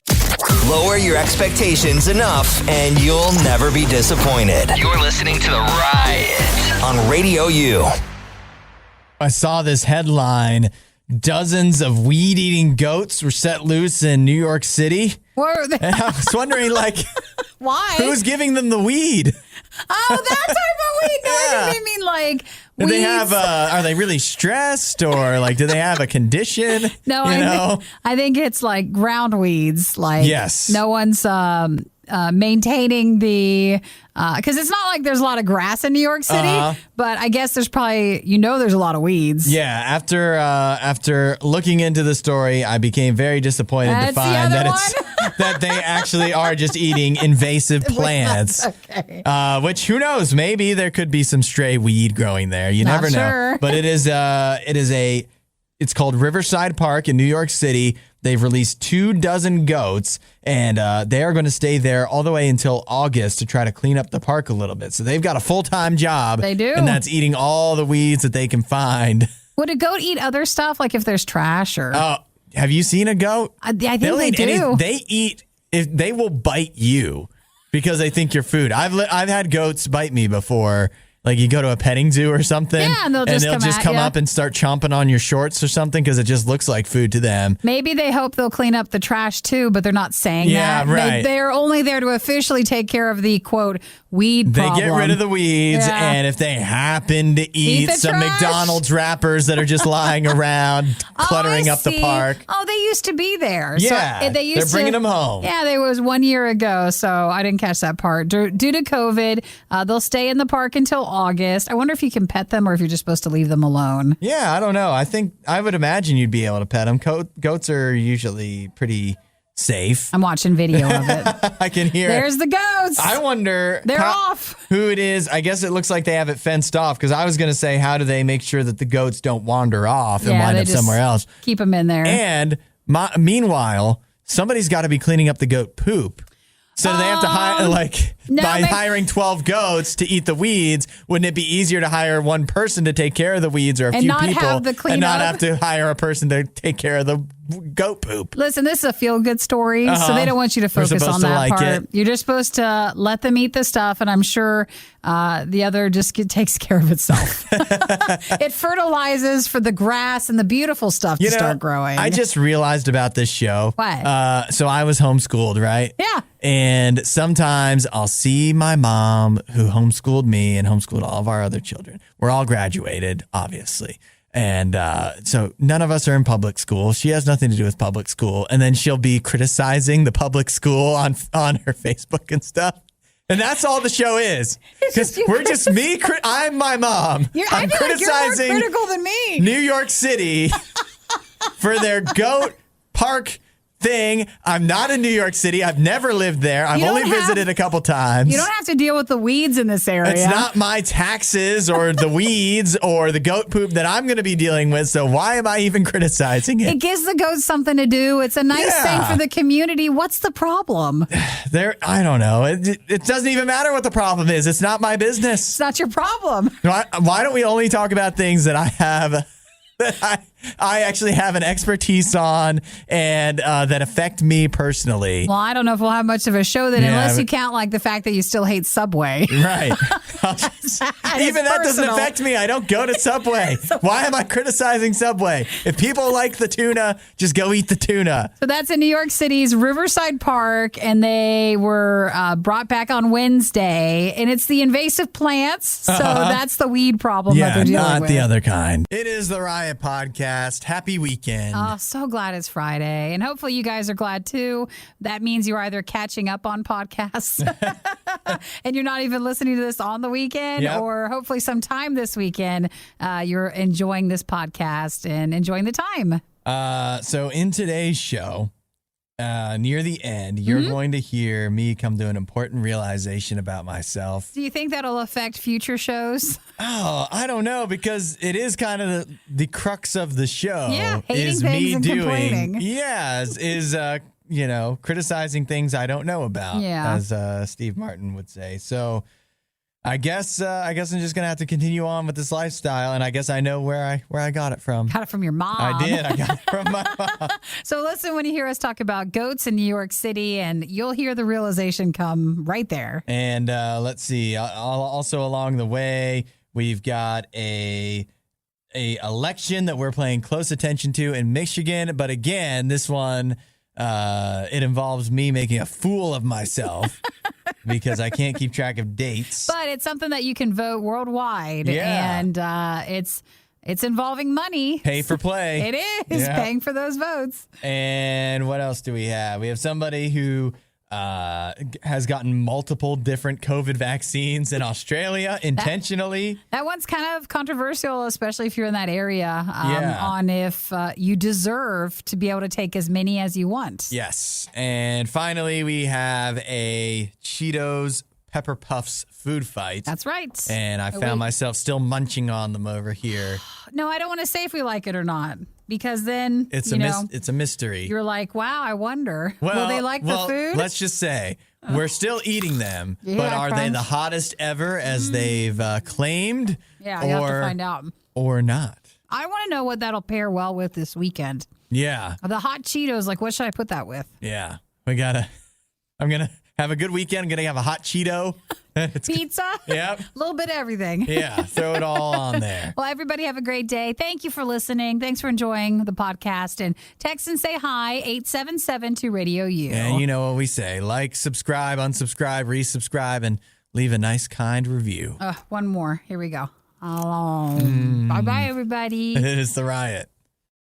Lower your expectations enough and you'll never be disappointed. You're listening to The Riot on RadioU. I saw this headline. Dozens of weed-eating goats were set loose in New York City. Where are they? And I was wondering, why? Who's giving them the weed? Oh, that type of weed. No, I didn't mean like Do weeds. they have? Are they really stressed, or like, do they have a condition? No, I think it's like ground weeds. Like, yes, no one's maintaining the because it's not like there's a lot of grass in New York City, but I guess there's probably there's a lot of weeds. Yeah, after looking into the story, I became very disappointed to find that they actually are just eating invasive plants. Okay. Which, who knows? Maybe there could be some stray weed growing there. You never know. But it's called Riverside Park in New York City. They've released 24 goats, and they are going to stay there all the way until August to try to clean up the park a little bit. So they've got a full-time job. They do. And that's eating all the weeds that they can find. Would a goat eat other stuff, like if there's trash or? Have you seen a goat? I think they do. They will bite you because they think you're food. I've had goats bite me before. Like, you go to a petting zoo or something, and they'll just come up and start chomping on your shorts or something because it just looks like food to them. Maybe they hope they'll clean up the trash too, but they're not saying that. Yeah, right. They're only there to officially take care of the, quote, weed problem. They get rid of the weeds, and if they happen to eat some trash. McDonald's wrappers that are just lying around, cluttering up the park. Oh, they used to be there. Yeah, so they're bringing them home. Yeah, there was 1 year ago, so I didn't catch that part. Due to COVID, they'll stay in the park until August. I wonder if you can pet them or if you're just supposed to leave them alone. Yeah, I don't know. I would imagine you'd be able to pet them. Goats are usually pretty safe. I'm watching video of it. I can hear There's the goats. I wonder They're off. Who it is. I guess it looks like they have it fenced off, because I was going to say, how do they make sure that the goats don't wander off and wind up somewhere else? Keep them in there. And meanwhile, somebody's got to be cleaning up the goat poop. So do they have to hire, hiring 12 goats to eat the weeds, wouldn't it be easier to hire one person to take care of the weeds, or a few people, and not have to hire a person to take care of the goat poop? Listen, this is a feel-good story, so they don't want you to focus on that part. You're just supposed to let them eat the stuff, and I'm sure the other just takes care of itself. It fertilizes for the grass and the beautiful stuff to start growing. I just realized about this show. What? So I was homeschooled, right? Yeah. And sometimes I'll see my mom, who homeschooled me and homeschooled all of our other children. We're all graduated, obviously. And so none of us are in public school. She has nothing to do with public school. And then she'll be criticizing the public school on her Facebook and stuff. And that's all the show is. Because we're just me. I'm my mom. I'm criticizing you're more critical than me. New York City for their goat park thing. I'm not in New York City. I've never lived there. I've only visited a couple times. You don't have to deal with the weeds in this area. It's not my taxes or the weeds or the goat poop that I'm going to be dealing with. So why am I even criticizing it? It gives the goats something to do. It's a nice thing for the community. What's the problem? I don't know. It doesn't even matter what the problem is. It's not my business. It's not your problem. Why don't we only talk about things that I have that I actually have an expertise on and that affect me personally? Well, I don't know if we'll have much of a show then, unless you count like the fact that you still hate Subway. Right. Even that doesn't affect me. I don't go to Subway. Why am I criticizing Subway? If people like the tuna, just go eat the tuna. So that's in New York City's Riverside Park, and they were brought back on Wednesday, and it's the invasive plants. So that's the weed problem that they're dealing with. Not the other kind. It is the Riot Podcast. Happy weekend. Oh, so glad it's Friday. And hopefully you guys are glad too. That means you're either catching up on podcasts and you're not even listening to this on the weekend, or hopefully sometime this weekend you're enjoying this podcast and enjoying the time. So in today's show, near the end, you're going to hear me come to an important realization about myself. Do you think that'll affect future shows? Oh, I don't know, because it is kind of the crux of the show. Yeah, hating is things me and complaining. Criticizing things I don't know about, Yeah. as Steve Martin would say. So I guess I'm just gonna have to continue on with this lifestyle, and I guess I know where I got it from. Got it from your mom. I did. I got it from my mom. So listen when you hear us talk about goats in New York City, and you'll hear the realization come right there. And let's see. Also along the way, we've got a election that we're paying close attention to in Michigan. But again, this one, it involves me making a fool of myself. because I can't keep track of dates. But it's something that you can vote worldwide. Yeah. And it's involving money. Pay for play. It is paying for those votes. And what else do we have? We have somebody who has gotten multiple different COVID vaccines in Australia intentionally. That one's kind of controversial, especially if you're in that area, on if you deserve to be able to take as many as you want. Yes. And finally, we have a Cheetos Pepper Puffs food fight. That's right. And I found myself still munching on them over here. No, I don't want to say if we like it or not, because then it's a mystery. You're like, wow, I wonder, will they like the food? Let's just say we're still eating them, Yeah, but are they crunch. the hottest ever as they've claimed? Yeah, you have to find out. Or not. I want to know what that'll pair well with this weekend. Yeah. The hot Cheetos, like what should I put that with? Yeah. I'm going to have a good weekend. I'm going to have a hot Cheeto. Pizza? Yep. A little bit of everything. Yeah. Throw it all on there. Well, everybody have a great day. Thank you for listening. Thanks for enjoying the podcast. And text and say hi, 877 to RadioU. And you know what we say. Like, subscribe, unsubscribe, resubscribe, and leave a nice, kind review. One more. Here we go. Bye-bye, everybody. It is the Riot.